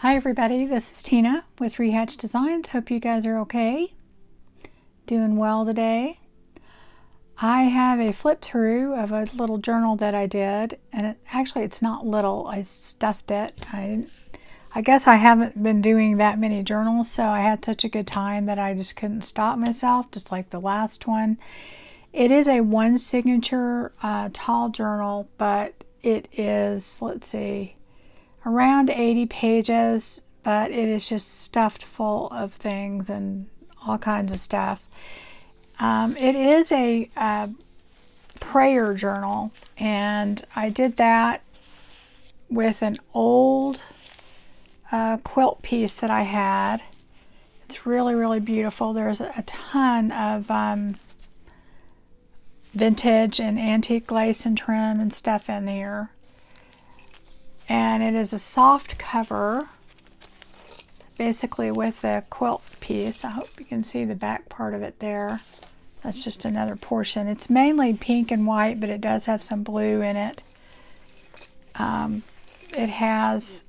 Hi everybody, this is Tina with Rehatch Designs. Hope you guys are okay. Doing well today. I have a flip through of a little journal that I did, and it's not little. I stuffed it. I guess I haven't been doing that many journals, so I had such a good time that I just couldn't stop myself, just like the last one. It is a one signature tall journal, but it is, let's see, around 80 pages, but it is just stuffed full of things and all kinds of stuff. It is a prayer journal, and I did that with an old quilt piece that I had. It's really, really beautiful. There's a ton of vintage and antique lace and trim and stuff in here. And it is a soft cover, basically with the quilt piece. I hope you can see the back part of it there. That's just another portion. It's mainly pink and white, but it does have some blue in it. It has,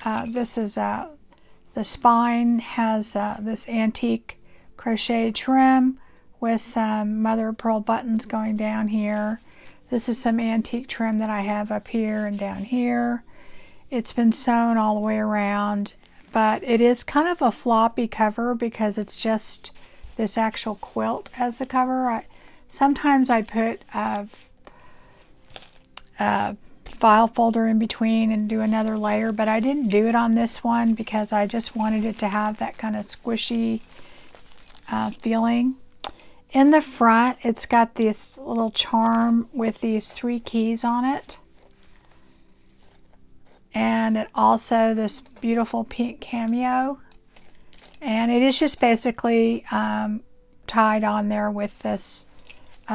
the spine has this antique crochet trim with some mother of pearl buttons going down here. This is some antique trim that I have up here and down here. It's been sewn all the way around, but it is kind of a floppy cover because it's just this actual quilt as the cover. Sometimes I put a file folder in between and do another layer, but I didn't do it on this one because I just wanted it to have that kind of squishy feeling. In the front, it's got this little charm with these 3 keys on it. And it also this beautiful pink cameo, and it is just basically tied on there with this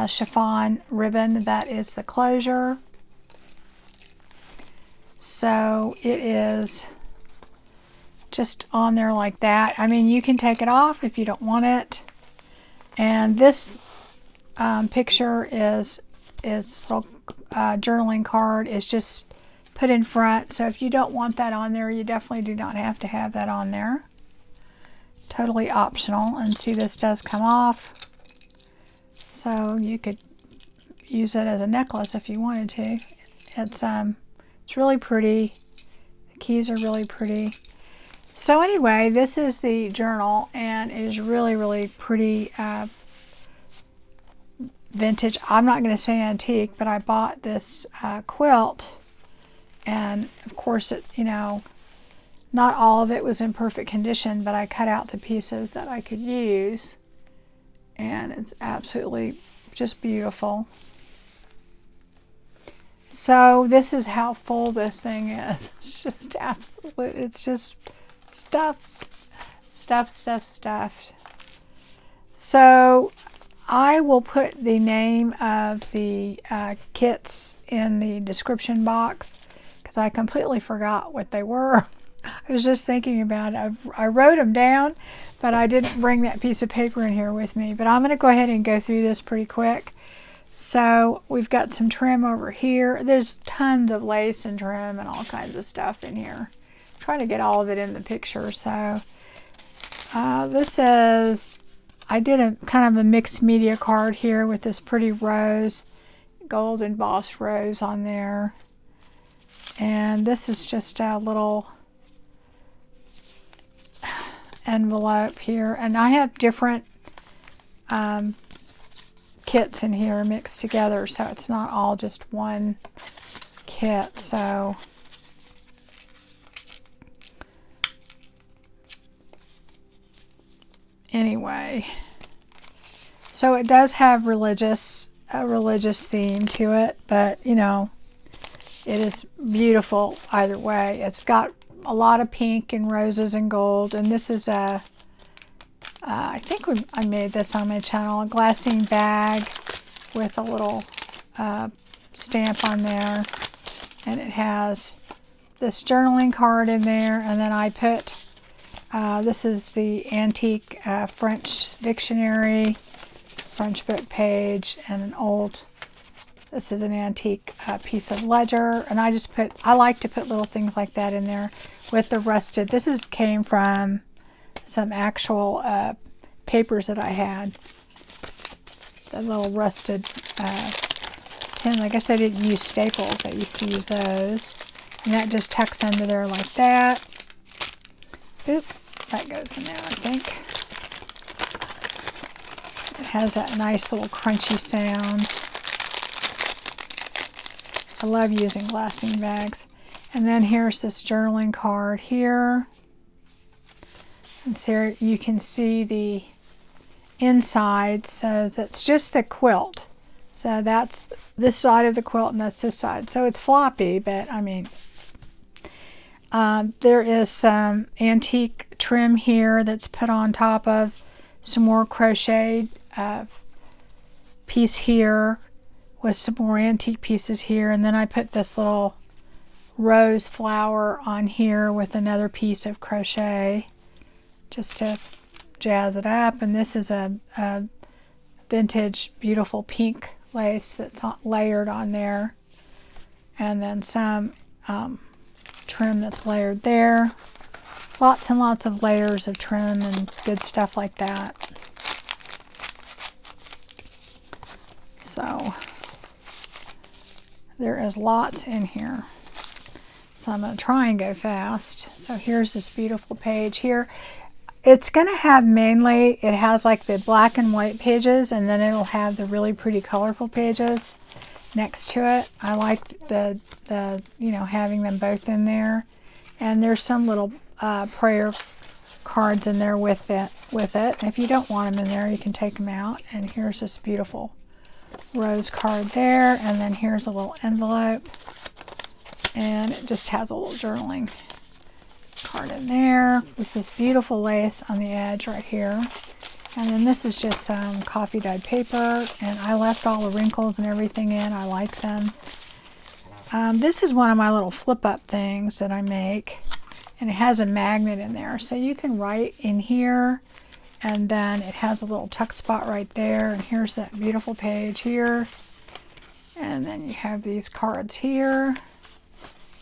chiffon ribbon that is the closure. So it is just on there like that. I mean, you can take it off if you don't want it. And this picture is little journaling card is just put in front, so if you don't want that on there, you definitely do not have to have that on there. Totally optional. And see, this does come off, so you could use it as a necklace if you wanted to. It's really pretty. The keys are really pretty. So anyway, this is the journal, and it is really, really pretty vintage. I'm not going to say antique, but I bought this quilt. And of course, not all of it was in perfect condition, but I cut out the pieces that I could use. And it's absolutely just beautiful. So this is how full this thing is. It's just absolute, it's just stuffed. So I will put the name of the kits in the description box, because I completely forgot what they were. I was just thinking about it. I wrote them down, but I didn't bring that piece of paper in here with me. But I'm going to go ahead and go through this pretty quick. So we've got some trim over here. There's tons of lace and trim and all kinds of stuff in here. I'm trying to get all of it in the picture. So this is, I did a kind of a mixed media card here with this pretty rose, gold embossed rose on there. And this is just a little envelope here. And I have different kits in here mixed together, so it's not all just one kit. So anyway, so it does have a religious theme to it, but it is beautiful either way. It's got a lot of pink and roses and gold, and this is a, I think I made this on my channel, a glassine bag with a little stamp on there, and it has this journaling card in there, and then I put, this is the antique French dictionary, French book page, and an old This is an antique piece of ledger, and I like to put little things like that in there. with the rusted. This came from some actual papers that I had. The little rusted pins. I guess I didn't use staples. I used to use those. And that just tucks under there like that. Oop, that goes in there, I think. It has that nice little crunchy sound. I love using glassine bags. And then here's this journaling card here. And so you can see the inside, so that's just the quilt. So that's this side of the quilt and that's this side. So it's floppy, but I mean, there is some antique trim here that's put on top of some more crocheted piece here with some more antique pieces here. And then I put this little rose flower on here with another piece of crochet just to jazz it up. And this is a vintage beautiful pink lace that's layered on there, and then some trim that's layered there. Lots and lots of layers of trim and good stuff like that. So there is lots in here. So I'm going to try and go fast. So here's this beautiful page here. It's going to have mainly, it has like the black and white pages, and then it'll have the really pretty colorful pages next to it. I like the you know, having them both in there. And there's some little prayer cards in there with it. If you don't want them in there, you can take them out. And here's this beautiful rose card there. And then here's a little envelope. And it just has a little journaling card in there with this beautiful lace on the edge right here. And then this is just some coffee dyed paper, and I left all the wrinkles and everything in. I like them. This is one of my little flip up things that I make, and it has a magnet in there, so you can write in here, and then it has a little tuck spot right there. And here's that beautiful page here, and then you have these cards here,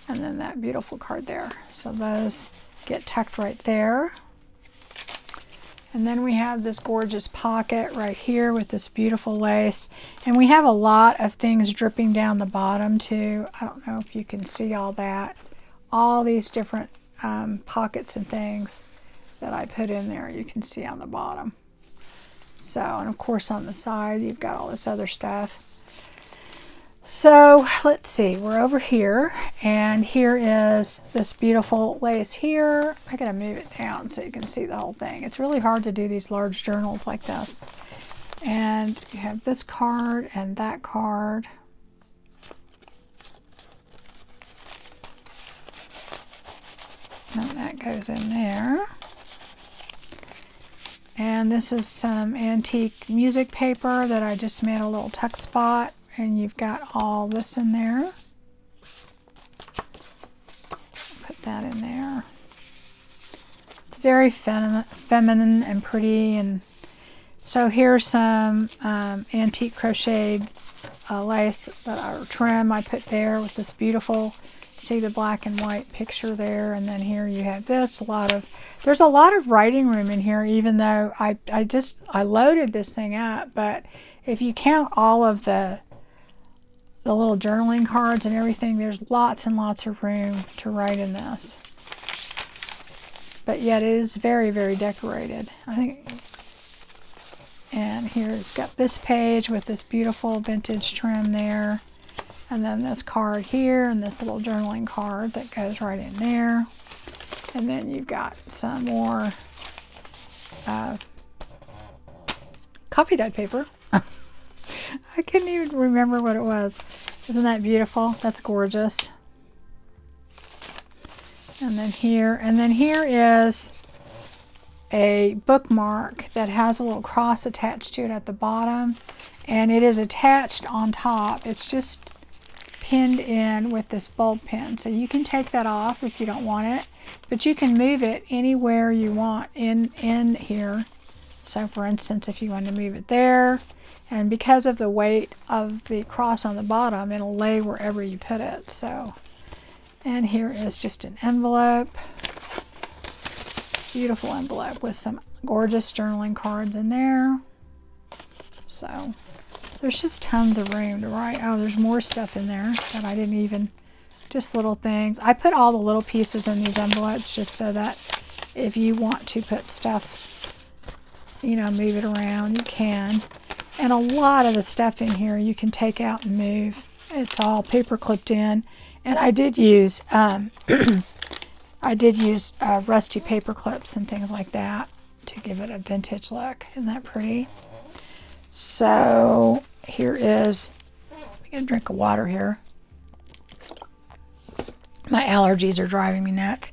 and then that beautiful card there. So those get tucked right there. And then we have this gorgeous pocket right here with this beautiful lace. And we have a lot of things dripping down the bottom too. I don't know if you can see all that. All these different pockets and things that I put in there, you can see on the bottom. So, and of course on the side, you've got all this other stuff. So let's see, we're over here, and here is this beautiful lace here. I gotta move it down so you can see the whole thing. It's really hard to do these large journals like this. And you have this card and that card. And that goes in there. And this is some antique music paper that I just made a little tuck spot. And you've got all this in there. Put that in there. It's very feminine and pretty. And so here's some antique crocheted lace that are trim I put there with this beautiful, see the black and white picture there. And then here you have this. There's a lot of writing room in here, even though I loaded this thing up. But if you count all of the little journaling cards and everything, there's lots and lots of room to write in this. But yet it is very, very decorated, I think. And here you've got this page with this beautiful vintage trim there. And then this card here and this little journaling card that goes right in there. And then you've got some more coffee dyed paper. I couldn't even remember what it was. Isn't that beautiful? That's gorgeous. And then here is a bookmark that has a little cross attached to it at the bottom, and it is attached on top. It's just pinned in with this bulb pin, so you can take that off if you don't want it, but you can move it anywhere you want in here. So for instance, if you want to move it there, and because of the weight of the cross on the bottom, it'll lay wherever you put it. So And here is just an envelope. Beautiful envelope with some gorgeous journaling cards in there. So there's just tons of room to write. Oh, there's more stuff in there that I didn't even, just little things. I put all the little pieces in these envelopes just so that if you want to put stuff, you know, move it around, you can. And a lot of the stuff in here you can take out and move. It's all paper clipped in. And I did use rusty paper clips and things like that to give it a vintage look. Isn't that pretty? So here is, I'm gonna drink of water here. My allergies are driving me nuts.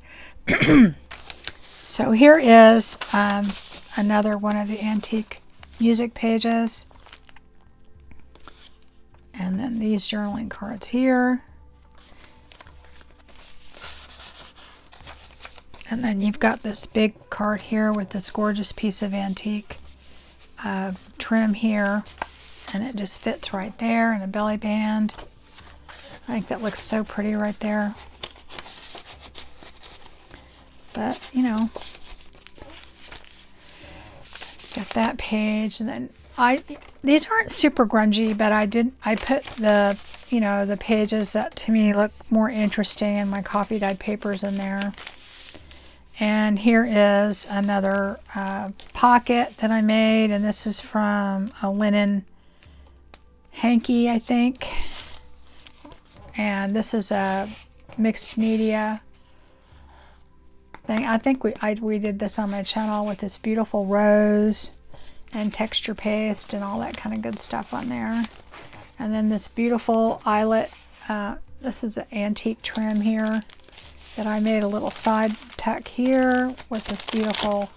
So here is another one of the antique music pages. And then these journaling cards here. And then you've got this big card here with this gorgeous piece of antique trim here. And it just fits right there in a belly band. I think that looks so pretty right there. But, you know, got that page. And then these aren't super grungy, but I put the, you know, the pages that to me look more interesting and my coffee dyed papers in there. And here is another pocket that I made, and this is from a linen hanky, I think. And this is a mixed media thing. I think we did this on my channel with this beautiful rose and texture paste and all that kind of good stuff on there. And then this beautiful eyelet. This is an antique trim here that I made a little side tuck here with this beautiful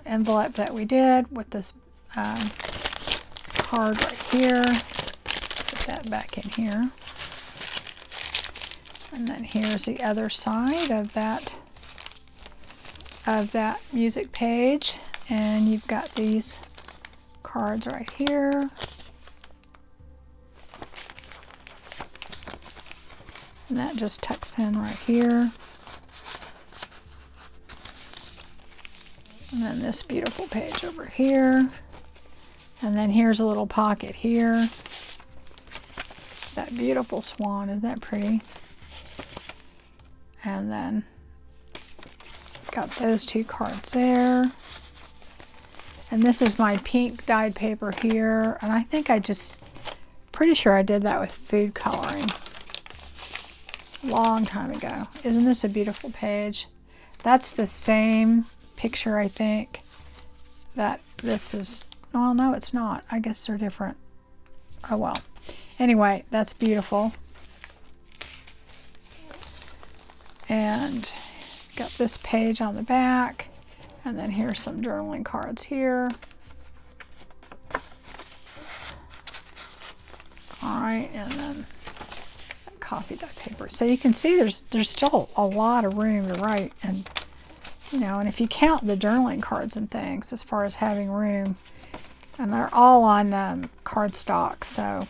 envelope that we did with this card right here. Put that back in here. And then here's the other side of that music page. And you've got these cards right here. And that just tucks in right here. And then this beautiful page over here. And then here's a little pocket here. That beautiful swan, isn't that pretty? And then got those two cards there. And this is my pink dyed paper here. And I think pretty sure I did that with food coloring. Long time ago. Isn't this a beautiful page? That's the same picture, I think, that this is. Well, no, it's not. I guess they're different. Oh well. Anyway, that's beautiful. And got this page on the back. And then here's some journaling cards here. Alright, and then coffee dye paper. So you can see there's still a lot of room to write, and you know, and if you count the journaling cards and things as far as having room, and they're all on cardstock. So,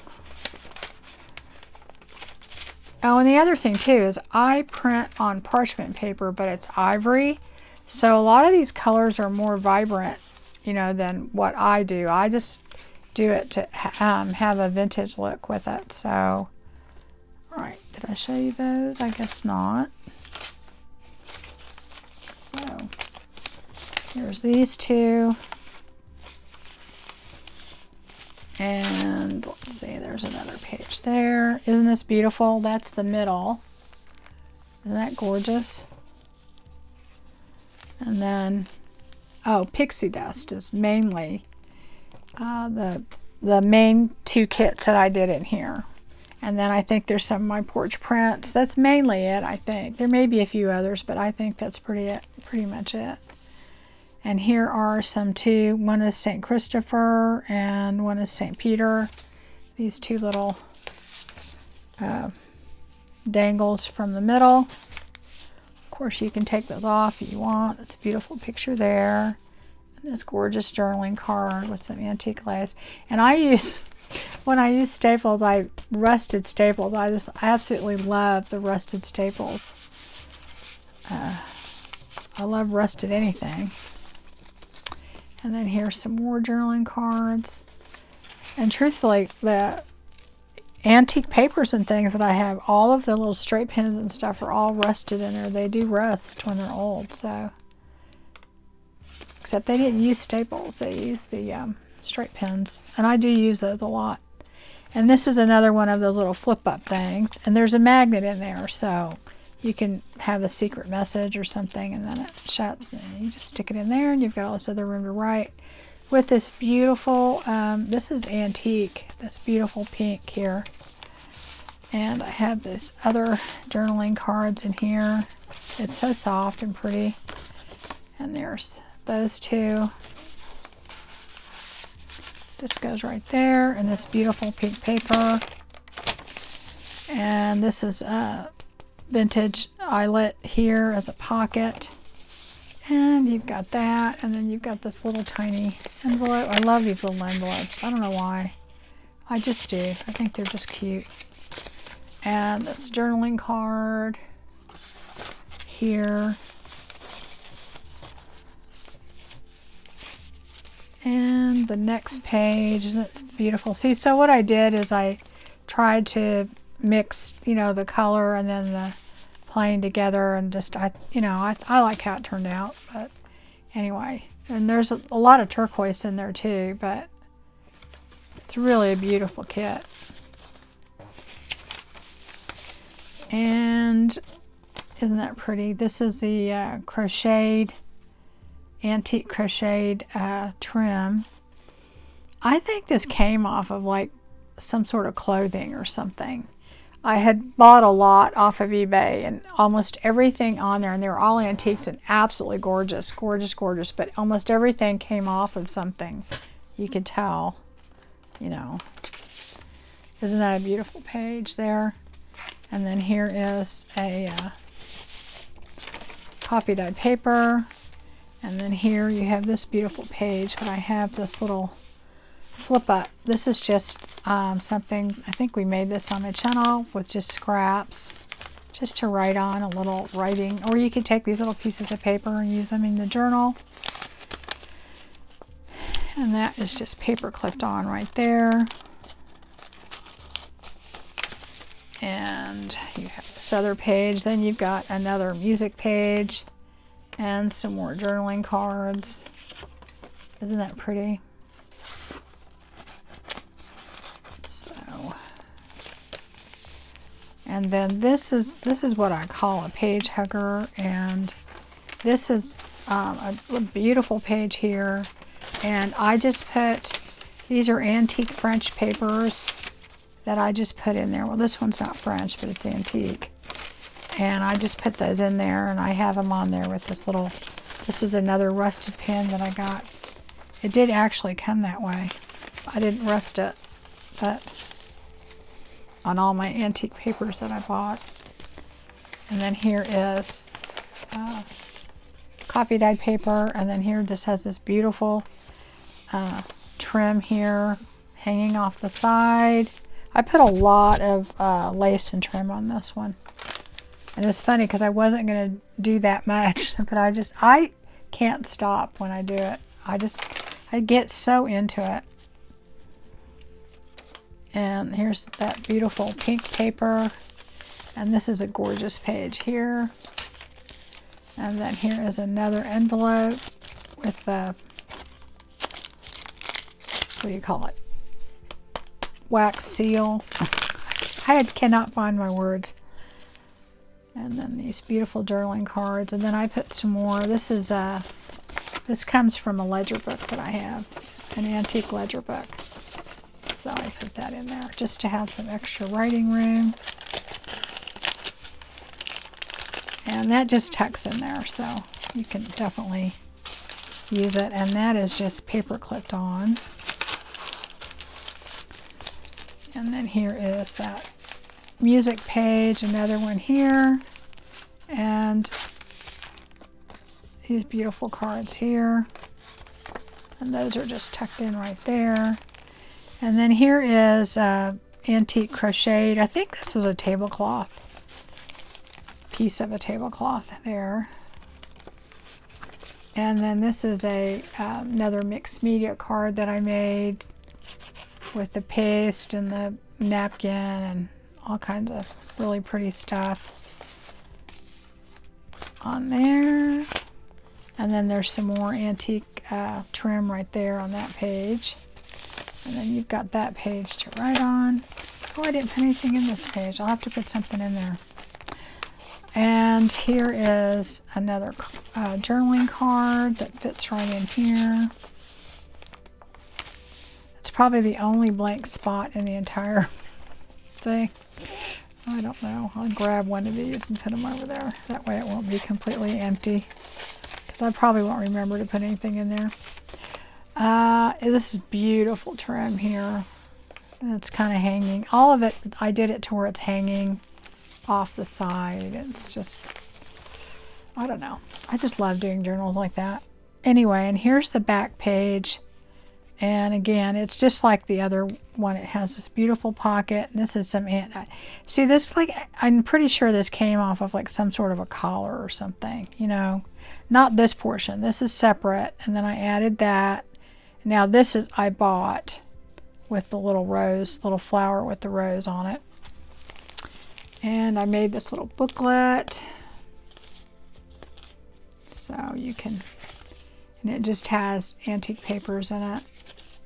oh, and the other thing too is I print on parchment paper, but it's ivory, so a lot of these colors are more vibrant, you know, than what I do. I just do it to have a vintage look with it. So alright, did I show you those? I guess not. So, here's these two. And let's see, there's another page there. Isn't this beautiful? That's the middle. Isn't that gorgeous? And then, oh, pixie dust is mainly the main two kits that I did in here. And then I think there's some of my porch prints. That's mainly it, I think. There may be a few others, but I think that's pretty much it. And here are some two. One is St. Christopher and one is St. Peter. These two little dangles from the middle. Of course, you can take those off if you want. It's a beautiful picture there. And this gorgeous journaling card with some antique lace. And when I use staples, I rusted staples. I just absolutely love the rusted staples. I love rusted anything. And then here's some more journaling cards. And truthfully, the antique papers and things that I have, all of the little straight pins and stuff are all rusted in there. They do rust when they're old, so. Except they didn't use staples. They used the straight pins. And I do use those a lot. And this is another one of those little flip-up things. And there's a magnet in there, so you can have a secret message or something, and then it shuts. And you just stick it in there, and you've got all this other room to write. With this beautiful, this is antique, this beautiful pink here. And I have this other journaling cards in here. It's so soft and pretty. And there's those two. This goes right there, and this beautiful pink paper. And this is a vintage eyelet here as a pocket. And you've got that, and then you've got this little tiny envelope. I love these little envelopes. I don't know why. I just do. I think they're just cute. And this journaling card here. And the next page, and it's beautiful. See, so what I did is I tried to mix, you know, the color and then the plain together, and just, I like how it turned out. But anyway, and there's a lot of turquoise in there too, but it's really a beautiful kit. And isn't that pretty? This is the crocheted, antique crocheted trim. I think this came off of like some sort of clothing or something. I had bought a lot off of eBay, and almost everything on there, and they were all antiques and absolutely gorgeous, gorgeous, gorgeous, but almost everything came off of something. You could tell, you know. Isn't that a beautiful page there? And then here is a coffee dyed paper. And then here you have this beautiful page, but I have this little flip up. This is just something, I think we made this on the channel with just scraps, just to write on, a little writing. Or you could take these little pieces of paper and use them in the journal. And that is just paper clipped on right there. And you have this other page. Then you've got another music page and some more journaling cards. Isn't that pretty? So, and then this is what I call a page hugger, and this is a beautiful page here. And I just put, these are antique French papers that I just put in there. Well, this one's not French, but it's antique. And I just put those in there, and I have them on there with this little, this is another rusted pen that I got. It did actually come that way. I didn't rust it, but on all my antique papers that I bought. And then here is coffee dyed paper, and then here just has this beautiful trim here hanging off the side. I put a lot of lace and trim on this one. And it's funny because I wasn't going to do that much, but I can't stop when I do it. I get so into it. And here's that beautiful pink paper. And this is a gorgeous page here. And then here is another envelope with the, what do you call it? Wax seal. I cannot find my words. And then these beautiful journaling cards. And then I put some more. This is this comes from a ledger book that I have, an antique ledger book. So I put that in there just to have some extra writing room. And that just tucks in there, so you can definitely use it. And that is just paper clipped on. And then here is that music page, another one here, and these beautiful cards here, and those are just tucked in right there. And then here is antique crocheted. I think this was a tablecloth, piece of a tablecloth there. And then this is another mixed media card that I made with the paste and the napkin and all kinds of really pretty stuff on there. And then there's some more antique trim right there on that page. And then you've got that page to write on. Oh, I didn't put anything in this page. I'll have to put something in there. And here is another journaling card that fits right in here. It's probably the only blank spot in the entire thing. I don't know. I'll grab one of these and put them over there. That way it won't be completely empty, because I probably won't remember to put anything in there. This is beautiful trim here. And it's kind of hanging. All of it, I did it to where it's hanging off the side. It's just, I don't know. I just love doing journals like that. Anyway, and here's the back page. And again, it's just like the other one. It has this beautiful pocket. And this is some, see this, like, I'm pretty sure this came off of like some sort of a collar or something, you know. Not this portion. This is separate. And then I added that. Now this is, I bought with the little rose, little flower with the rose on it. And I made this little booklet, so you can, and it just has antique papers in it.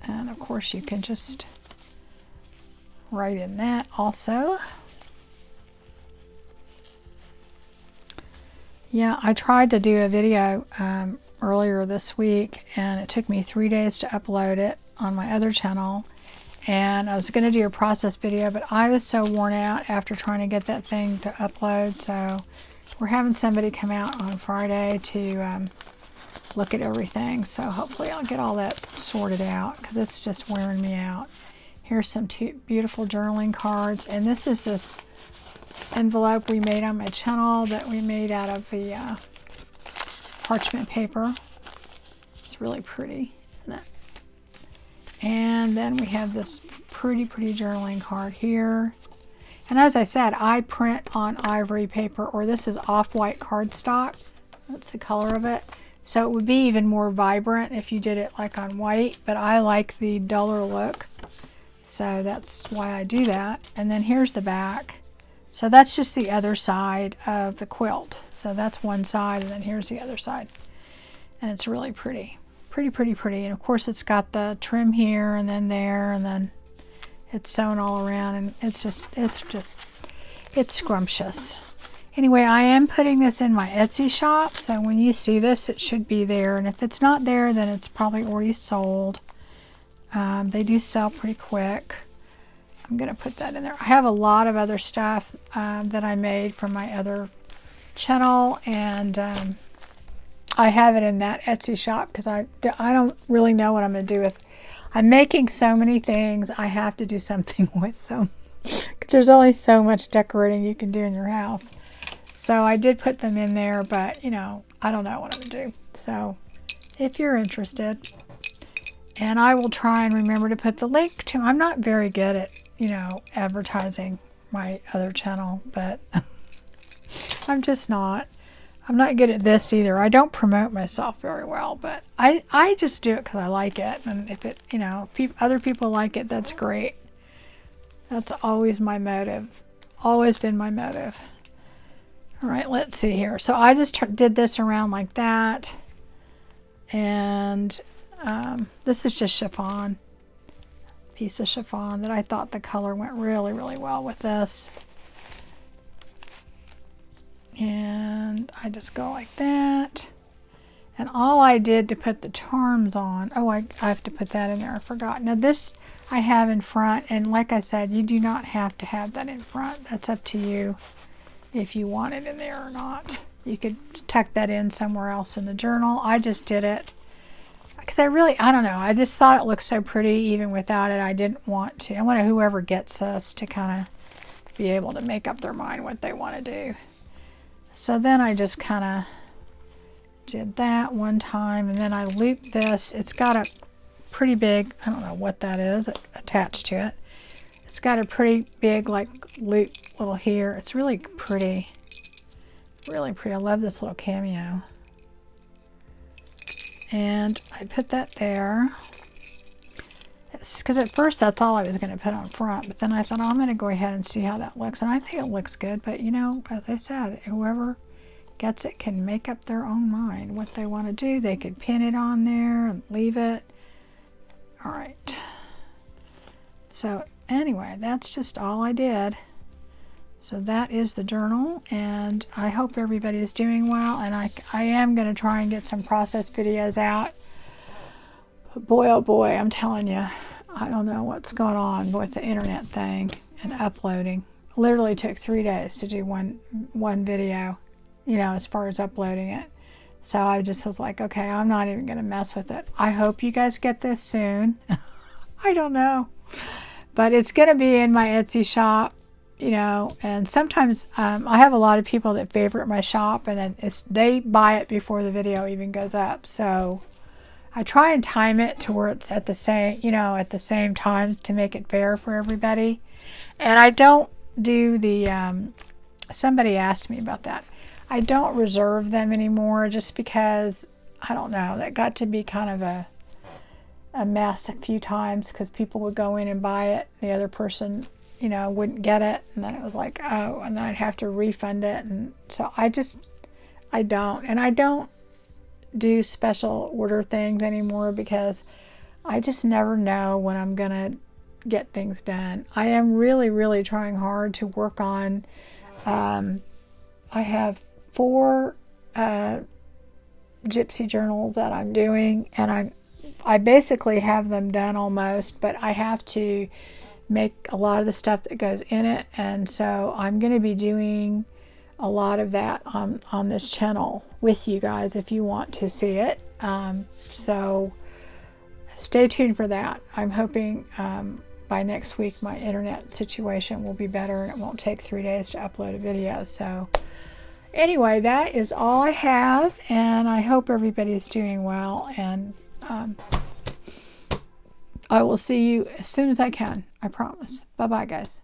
And of course you can just write in that also. Yeah, I tried to do a video earlier this week, and it took me 3 days to upload it on my other channel. And I was going to do a process video, but I was so worn out after trying to get that thing to upload. So we're having somebody come out on Friday to look at everything. So hopefully I'll get all that sorted out, because it's just wearing me out. Here's some beautiful journaling cards. And this is this envelope we made on my channel that we made out of the parchment paper. It's really pretty, isn't it? And then we have this pretty journaling card here. And as I said, I print on ivory paper, or this is off-white cardstock. That's the color of it. So it would be even more vibrant if you did it like on white, but I like the duller look. So that's why I do that. And then here's the back. So that's just the other side of the quilt. So that's one side, and then here's the other side. And it's really pretty. Pretty. And of course it's got the trim here and then there, and then it's sewn all around, and it's scrumptious. Anyway, I am putting this in my Etsy shop, so when you see this, it should be there. And if it's not there, then it's probably already sold. They do sell pretty quick. I'm going to put that in there. I have a lot of other stuff that I made from my other channel, and I have it in that Etsy shop because I don't really know what I'm going to do with. I'm making so many things, I have to do something with them. There's only so much decorating you can do in your house. So I did put them in there, but, you know, I don't know what I'm going to do. So if you're interested, and I will try and remember to put the link to, I'm not very good at, you know, advertising my other channel, but I'm just not. I'm not good at this either. I don't promote myself very well, but I just do it because I like it. And if it, you know, other people like it, that's great. That's always my motive. Always been my motive. All right, let's see here. So I just did this around like that. And this is just chiffon. Piece of chiffon that I thought the color went really well with this. And I just go like that. And all I did to put the charms on, oh, I have to put that in there, I forgot. Now this I have in front, and like I said, you do not have to have that in front. That's up to you if you want it in there or not. You could tuck that in somewhere else in the journal. I just did it because I don't know, I just thought it looked so pretty even without it. I didn't want to. I want whoever gets this to kind of be able to make up their mind what they want to do. So then I just kind of did that one time, and then I looped this. It's got a pretty big, I don't know what that is, attached to it. It's got a pretty big like loop little here. It's really pretty. Really pretty. I love this little cameo. And I put that there. Because at first that's all I was going to put on front, but then I thought, oh, I'm going to go ahead and see how that looks. And I think it looks good, but you know, as I said, whoever gets it can make up their own mind what they want to do. They could pin it on there and leave it. All right. So anyway, that's just all I did. So that is the journal, and I hope everybody is doing well, and I am going to try and get some process videos out. But boy, oh boy, I'm telling you, I don't know what's going on with the internet thing and uploading. Literally took 3 days to do one video, you know, as far as uploading it. So I just was like, okay, I'm not even going to mess with it. I hope you guys get this soon. I don't know. But it's going to be in my Etsy shop, you know, and sometimes I have a lot of people that favorite my shop, and they buy it before the video even goes up. So I try and time it to where it's at the same, you know, at the same times to make it fair for everybody. And I don't do the, somebody asked me about that. I don't reserve them anymore just because, I don't know, that got to be kind of a mess a few times because people would go in and buy it. The other person, you know, wouldn't get it. And then it was like, oh, and then I'd have to refund it. And so I don't. And I don't do special order things anymore because I just never know when I'm going to get things done. I am really, really trying hard to work on, I have 4 gypsy journals that I'm doing, and I basically have them done almost, but I have to make a lot of the stuff that goes in it, and so I'm going to be doing a lot of that on this channel with you guys if you want to see it. So stay tuned for that. I'm hoping by next week my internet situation will be better and it won't take 3 days to upload a video. So anyway, that is all I have, and I hope everybody is doing well, and I will see you as soon as I can. I promise. Bye-bye, guys.